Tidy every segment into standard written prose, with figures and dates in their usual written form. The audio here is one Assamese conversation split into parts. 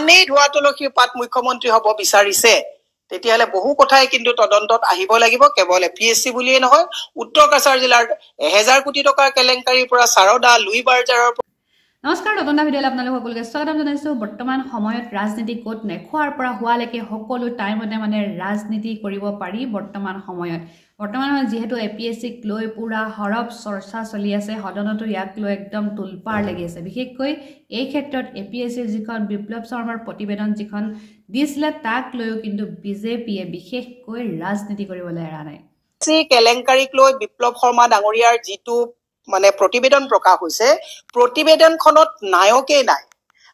ইমানেই ধোৱা তুলসীৰ পাত মুখ্যমন্ত্ৰী হ'ব বিচাৰিছে তেতিয়াহ'লে বহু কথাই কিন্তু তদন্তত আহিব লাগিব। কেৱল এপিএছচি বুলিয়ে নহয়, উত্তৰ কাছাৰ জিলাৰ 1000 কোটি টকাৰ কেলেংকাৰীৰ পৰা সাৰদা লুই বাৰ্জাৰৰ। নমস্কাৰ, নতুন ভিডিঅ'লৈ আপোনালোক সকলোকে স্বাগতম জনাইছোঁ। বৰ্তমান সময়ত ৰাজনীতি ক'ত নাই, খোৱাৰ পৰা হোৱালৈকে সকলো টাইমতে ৰাজনীতি কৰিব পাৰি। বৰ্তমান সময়ত যিহেতু এপিএছচিক লৈ পুৰা সৰব চৰ্চা চলি আছে, সদনতো ইয়াক লৈ একদম তোলপাৰ লাগি আছে। বিশেষকৈ এই ক্ষেত্ৰত এপিএছচিৰ যিখন বিপ্লৱ শৰ্মাৰ প্ৰতিবেদন যিখন দিছিলে তাক লৈও কিন্তু বিজেপিয়ে বিশেষকৈ ৰাজনীতি কৰিবলৈ এৰা নাই। কেলেংকাৰীক লৈ বিপ্লৱ শৰ্মা ডাঙৰীয়াৰ যিটো প্ৰতিবেদন প্ৰকাশ হৈছে, প্ৰতিবেদনখনত নায়কেই নাই।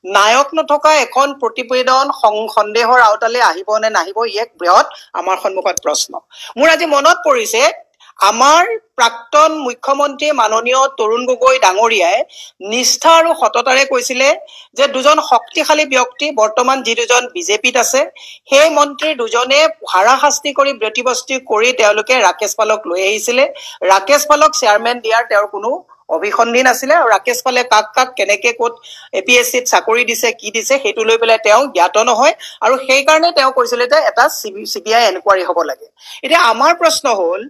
নায়ক নথকা এখন প্ৰতিবেদন সন্দেহৰ আওতালে আহিব নে নাহিব, এক বৃহৎ আমাৰ সন্মুখত প্ৰশ্ন। মোৰ আজি মনত পৰিছে, আমাৰ প্ৰাক্তন মুখ্যমন্ত্ৰী মাননীয় তৰুণ গগৈ ডাঙৰীয়াই নিষ্ঠা আৰু সততাৰে কৈছিলে যে দুজন শক্তিশালী ব্যক্তি বৰ্তমান যি দুজন বিজেপিত আছে, সেই মন্ত্ৰী দুজনে হাৰাশাস্তি কৰি ব্যতিব্যস্তি কৰি তেওঁলোকে ৰাকেশ পালক লৈ আহিছিলে। ৰাকেশ পালক চেয়াৰমেন দিয়াৰ তেওঁৰ কোনো অভিসন্ধি নাছিলে, আৰু ৰাকেশ পালে কাক কাক কেনেকে ক'ত এপিএছচিত চাকৰি দিছে কি দিছে সেইটো লৈ পেলাই তেওঁ জ্ঞাত নহয়, আৰু সেইকাৰণে তেওঁ কৈছিলে যে এটা চিবিআই এনকুৱাৰী হ'ব লাগে। এতিয়া আমাৰ প্ৰশ্ন হ'ল,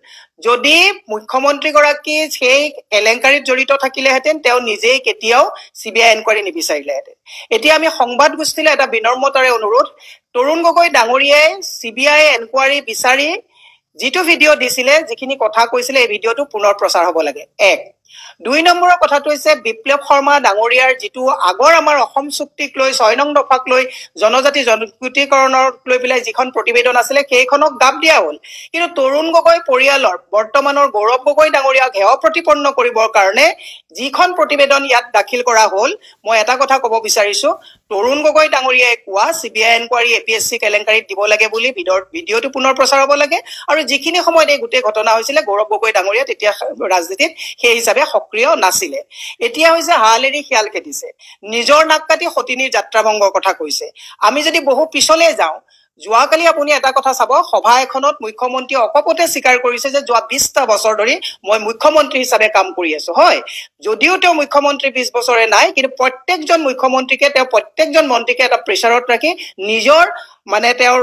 যদি মুখ্যমন্ত্ৰীগৰাকী সেই কেলেংকাৰীত জড়িত থাকিলেহেঁতেন তেওঁ নিজেই কেতিয়াও চিবিআই এনকুৱাৰী নিবিচাৰিলেহেঁতেন। এতিয়া আমি সংবাদ গোষ্ঠীলৈ এটা বিনম্ৰতাৰে অনুৰোধ, তৰুণ গগৈ ডাঙৰীয়াই চিবিআই এনকুৱাৰী বিচাৰি যিটো ভিডিঅ' দিছিলে, যিখিনি কথা কৈছিলে, এই ভিডিঅ'টো পুনৰ প্ৰচাৰ হ'ব লাগে। 1 2 নম্বৰৰ কথাটো হৈছে বিপ্লৱ শৰ্মা ডাঙৰীয়াৰ যিটো আগৰ আমাৰ অসম চুক্তিক লৈ 6 নং দফাক লৈ জনজাতি জনগোষ্ঠীকৰণক লৈ পেলাই যিখন প্ৰতিবেদন আছিলে সেইখনক গাপ দিয়া হ'ল। কিন্তু তৰুণ গগৈ পৰিয়ালৰ বৰ্তমানৰ গৌৰৱ গগৈ ডাঙৰীয়াক হেয় প্ৰতিপন্ন কৰিবৰ কাৰণে যিখন প্ৰতিবেদন ইয়াত দাখিল কৰা হ'ল, মই এটা কথা ক'ব বিচাৰিছো, তৰুণ গগৈ ডাঙৰীয়াই কোৱা চিবিআই এনকুৱাৰী এপিএছচি কেলেংকাৰীত দিব লাগে বুলি ভিডিঅ'টো পুনৰ প্ৰচাৰ হ'ব লাগে। আৰু যিখিনি সময়ত এই গোটেই ঘটনা হৈছিলে, গৌৰৱ গগৈ ডাঙৰীয়া তেতিয়া ৰাজনীতিত সেই হিচাপে সক্ৰিয় নাছিলে। এতিয়া হৈছে হাল এৰি শিয়াল খেদিছে, নিজৰ নাক কাটি সতিনীৰ যাত্ৰাভংগৰ কথা কৈছে। আমি যদি বহু পিছলৈ যাওঁ, যোৱাকালি আপুনি এটা কথা চাব, সভা এখনত মুখ্যমন্ত্ৰীয়ে অকপতে স্বীকাৰ কৰিছে যে যোৱা 20টা বছৰ ধৰি মই মুখ্যমন্ত্ৰী হিচাপে কাম কৰি আছো। হয়, যদিও তেওঁ মুখ্যমন্ত্ৰী 20 বছৰে নাই, কিন্তু প্ৰত্যেকজন মুখ্যমন্ত্ৰীকে তেওঁ প্ৰত্যেকজন মন্ত্ৰীকে এটা প্ৰেছাৰত ৰাখি নিজৰ তেওঁৰ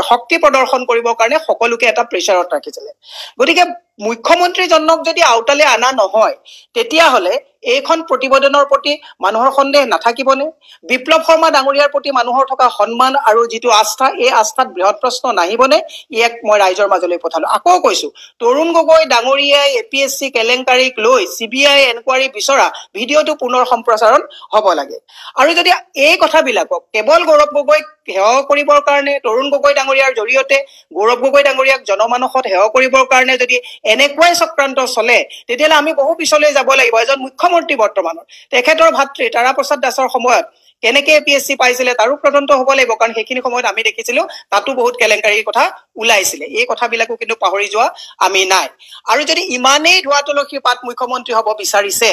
শক্তি প্ৰদৰ্শন কৰিবৰ কাৰণে সকলোকে এটা প্ৰেছাৰত ৰাখিছিলে। গতিকে মুখ্যমন্ত্ৰীজনক যদি আওতালে অনা নহয়, তেতিয়াহ'লে এইখন প্ৰতিবেদনৰ প্ৰতি মানুহৰ সন্দেহ নাথাকিবনে? বিপ্লৱ শৰ্মা ডাঙৰীয়াৰ প্ৰতি মানুহৰ থকা সন্মান আৰু যিটো আস্থা, এই আস্থাত বৃহৎ প্ৰশ্ন নাহিবনে? ইয়াক মই ৰাইজৰ মাজলৈ পঠালো। আকৌ কৈছো, তৰুণ গগৈ ডাঙৰীয়াই এপিএছচি কেলেংকাৰীক লৈ চিবিআই এনকুৱাৰী বিচৰা ভিডিঅ'টো পুনৰ সম্প্ৰচাৰণ হ'ব লাগে। আৰু যদি এই কথাবিলাকক কেৱল গৌৰৱ গগৈক হেয় কৰিবৰ কাৰণে, তৰুণ গগৈ ডাঙৰীয়াৰ জৰিয়তে গৌৰৱ গগৈ ডাঙৰীয়াক জনমানসত হেয় কৰিবৰ কাৰণে যদি এনেকুৱাই চক্ৰান্ত চলে, তেতিয়াহ'লে আমি বহু পিছলৈ যাব লাগিব। এজন মুখ্যমন্ত্ৰী বৰ্তমানৰ, তেখেতৰ ভাতৃ তাৰা প্ৰসাদ দাসৰ সময়ত কেনেকে এপিএছচি পাইছিলে তাৰো তদন্ত হ'ব লাগিব, কাৰণ সেইখিনি সময়ত আমি দেখিছিলো তাতো বহুত কেলেংকাৰীৰ কথা ওলাইছিলে। এই কথাবিলাকো কিন্তু পাহৰি যোৱা আমি নাই। আৰু যদি ইমানেই ধোৱা তুলসীৰ পাত মুখ্যমন্ত্ৰী হ'ব বিচাৰিছে,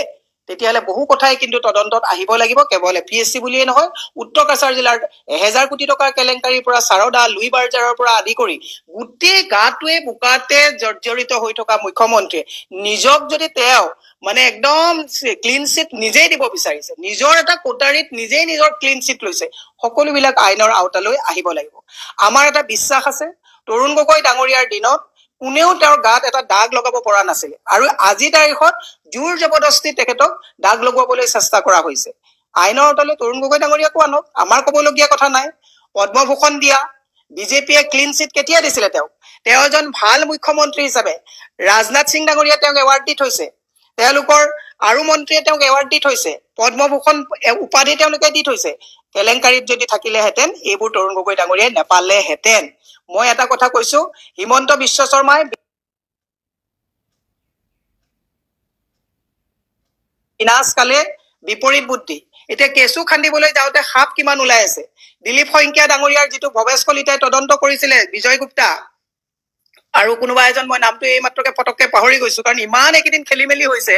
তেতিয়াহ'লে বহু কথাই কিন্তু তদন্তত আহিব লাগিব। কেৱল এপিএছচি বুলিয়ে নহয়, উত্তৰ কাছাৰ জিলাৰ 1000 কোটি টকাৰ কেলেংকাৰীৰ পৰা সাৰদা লুই বাৰ্জাৰৰ পৰা আদি কৰি গোটেই গাটোৱে বোকাতে জৰ্জৰিত হৈ থকা মুখ্যমন্ত্ৰীয়ে নিজক যদি তেওঁ একদম ক্লিন চিট নিজেই দিব বিচাৰিছে, নিজৰ এটা কোটাৰীত নিজেই নিজৰ ক্লিন চিট লৈছে, সকলোবিলাক আইনৰ আওতালৈ আহিব লাগিব। আমাৰ এটা বিশ্বাস আছে, তৰুণ গগৈ ডাঙৰীয়াৰ দিনত কোনেও তেওঁৰ গাত এটা দাগ লগাব পৰা নাছিল, আৰু আজি তাৰিখত জোৰ জবৰদস্তি তেখেতক দাগ লগাবলৈ চেষ্টা কৰা হৈছে। আইনৰ আওতালৈ তৰুণ গগৈ ডাঙৰীয়াকো আনক, আমাৰ ক'বলগীয়া কথা নাই। পদ্মভূষণ দিয়া বিজেপিয়ে ক্লিন চিট কেতিয়া দিছিলে? তেওঁ এজন ভাল মুখ্যমন্ত্ৰী হিচাপে ৰাজনাথ সিং ডাঙৰীয়া তেওঁক এৱাৰ্ড দি থৈছে, তেওঁলোকৰ আৰু মন্ত্ৰীয়ে তেওঁক এৱাৰ্ড দি থৈছে, পদ্মভূষণ উপাধি তেওঁলোকে দি থৈছে। কেলেংকাৰীত যদি থাকিলেহেঁতেন এইবোৰ তৰুণ গগৈ ডাঙৰীয়াই নেপালেহেঁতেন। মই এটা কথা কৈছো, হিমন্ত বিশ্ব শৰ্মাই বিনাশ কালে বিপৰীত বুদ্ধি, এতিয়া কেঁচু খান্দিবলৈ যাওঁতে সাপ কিমান ওলাই আছে। দিলীপ শইকীয়া ডাঙৰীয়াৰ যিটো ভৱেশ কলিতাই তদন্ত কৰিছিলে, বিজয় গুপ্তা আৰু কোনোবা এজন, মই নামটো এই মাত্ৰকে পটককে পাহৰি গৈছো, কাৰণ ইমান এইকেইদিন খেলি মেলি হৈছে।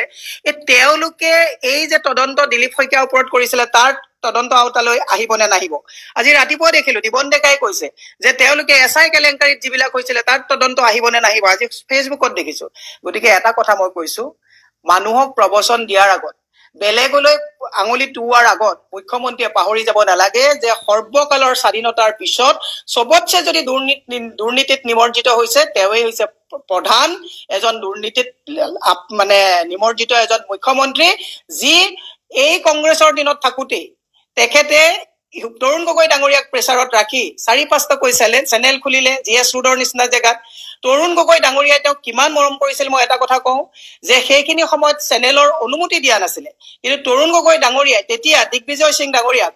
তেওঁলোকে এই যে তদন্ত দিলীপ শইকীয়াৰ ওপৰত কৰিছিলে, তাৰ তদন্ত আওতালৈ আহিব নে নাহিব? আজি ৰাতিপুৱা দেখিলো দিবন ডেকাই কৈছে যে তেওঁলোকে এছআই কেলেংকাৰীত যিবিলাক হৈছিলে তাৰ তদন্ত আহিব নে নাহিব, আজি ফেচবুকত দেখিছো। গতিকে এটা কথা মই কৈছো, মানুহক প্ৰবচন দিয়াৰ আগত বেলেগলৈ আঙুলি টোৱাৰ আগত মুখ্যমন্ত্ৰীয়ে পাহৰি যাব নালাগে যে সৰ্বকালৰ স্বাধীনতাৰ পিছত সবতছে যদি দুৰ্নীতিত নিমজ্জিত হৈছে তেওঁই হৈছে প্ৰধান এজন দুৰ্নীতিত মানে নিমজ্জিত এজন মুখ্যমন্ত্ৰী যি এই কংগ্ৰেছৰ দিনত থাকোতেই তেখেতে তৰুণ গগৈ ডাঙৰীয়াক প্ৰেছাৰত ৰাখি 4-5টাকৈ চেনেল খুলিলে GS ৰোডৰ নিচিনা জেগাত তৰুণ গগৈ ডাঙৰীয়াই তেওঁক কিমান মৰম কৰিছিল মই এটা কথা কওঁ যে সেইখিনি সময়ত চেনেলৰ অনুমতি দিয়া নাছিলে কিন্তু তৰুণ গগৈ ডাঙৰীয়াই তেতিয়া দিগ্বিজয় সিং ডাঙৰীয়াক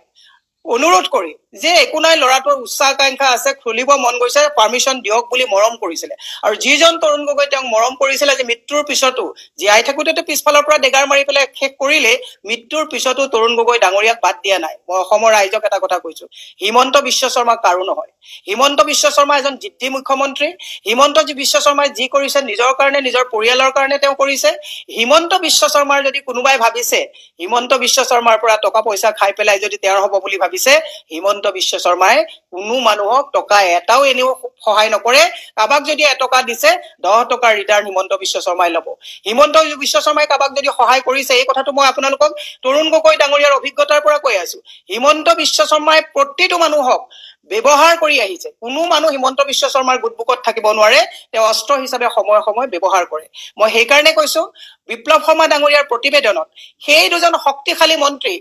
অনুৰোধ কৰি যে একো নাই ল'ৰাটোৰ উচ্চাকাংক্ষা আছে খুলিব মন গৈছে পাৰমিশন দিয়ক বুলি মৰম কৰিছিলে আৰু যিজন তৰুণ গগৈ তেওঁক মৰম কৰিছিলে যে মৃত্যুৰ পিছতো জীয়াই থাকোঁতে পিছফালৰ পৰা ডেগাৰ মাৰি পেলাই শেষ কৰিলে মৃত্যুৰ পিছতো তৰুণ গগৈ ডাঙৰীয়াক বাদ দিয়া নাই মই অসমৰ ৰাইজক এটা কথা কৈছো হিমন্ত বিশ্ব শৰ্মা কাৰো নহয় হিমন্ত বিশ্ব শৰ্মা এজন জিদ্দি মুখ্যমন্ত্ৰী হিমন্ত বিশ্ব শৰ্মাই যি কৰিছে নিজৰ কাৰণে নিজৰ পৰিয়ালৰ কাৰণে তেওঁ কৰিছে হিমন্ত বিশ্ব শৰ্মাৰ যদি কোনোবাই ভাবিছে হিমন্ত বিশ্ব শৰ্মাৰ পৰা টকা পইচা খাই পেলাই যদি তেওঁৰ হ'ব বুলি ভাবিছে হিমন্ত বিশ্ব শৰ্মাই কোনো মানুহক টকা এটাও এনেও সহায় নকৰে কাবাক যদি এটকা দিছে 10 টকাৰ ৰিটাৰ্ণ হিমন্ত বিশ্ব শৰ্মাই ল'ব হিমন্ত বিশ্ব শৰ্মাই কাবাক যদি সহায় কৰিছে এই কথাটো মই আপোনালোকক তৰুণ গগৈ ডাঙৰীয়াৰ অভিজ্ঞতাৰ পৰা কৈ আছো হিমন্ত বিশ্ব শৰ্মাই প্ৰতিটো মানুহক ব্যৱহাৰ কৰি আহিছে কোনো মানুহ হিমন্ত বিশ্ব শৰ্মাৰ গুটবুকত থাকিব নোৱাৰে তেওঁ অস্ত্ৰ হিচাপে সময় সময় ব্যৱহাৰ কৰে মই সেই কাৰণে কৈছো বিপ্লৱ শৰ্মা ডাঙৰীয়াৰ প্ৰতিবেদনত সেই দুজন শক্তিশালী মন্ত্ৰী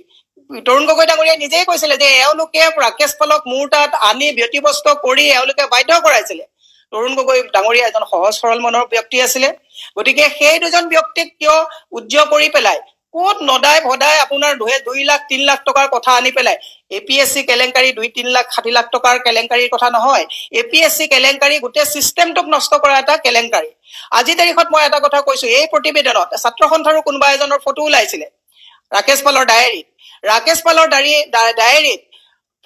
তৰুণ গগৈ ডাঙৰীয়াই নিজেই কৈছিলে যে এওঁলোকে ৰাকেশ পালক মোৰ তাত আনি ব্যতিব্যস্ত কৰি এওঁলোকে বাধ্য কৰাইছিলে তৰুণ গগৈ ডাঙৰীয়া এজন সহজ সৰল মনৰ ব্যক্তি আছিলে গতিকে সেই দুজন ব্যক্তিক কিয় উজ্জ্বল কৰি পেলাই কোট নদাই ভদাই আপোনাৰ 2 লাখ 3 লাখ টকাৰ কথা আনি পেলাই APSC কেলেংকাৰী 2-3 লাখ 60 লাখ টকাৰ কেলেংকাৰীৰ কথা নহয় APSC কেলেংকাৰী গোটেই সিস্টেমটোক নষ্ট কৰা এটা কেলেংকাৰী আজি তাৰিখত মই এটা কথা কৈছো এই প্ৰতিবেদনত ছাত্ৰ সন্থাৰো কোনোবা এজনৰ ফটো ওলাইছিলে ৰাকেশ পালৰ ডায়েৰীত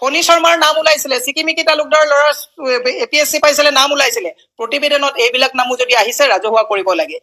ফণী শৰ্মাৰ নাম ওলাইছিলে চিকিমিকি তালুকদাৰ ল'ৰা APSC পাইছিলে নাম ওলাইছিলে প্ৰতিবেদনত এইবিলাক নামো যদি আহিছে ৰাজহুৱা কৰিব লাগে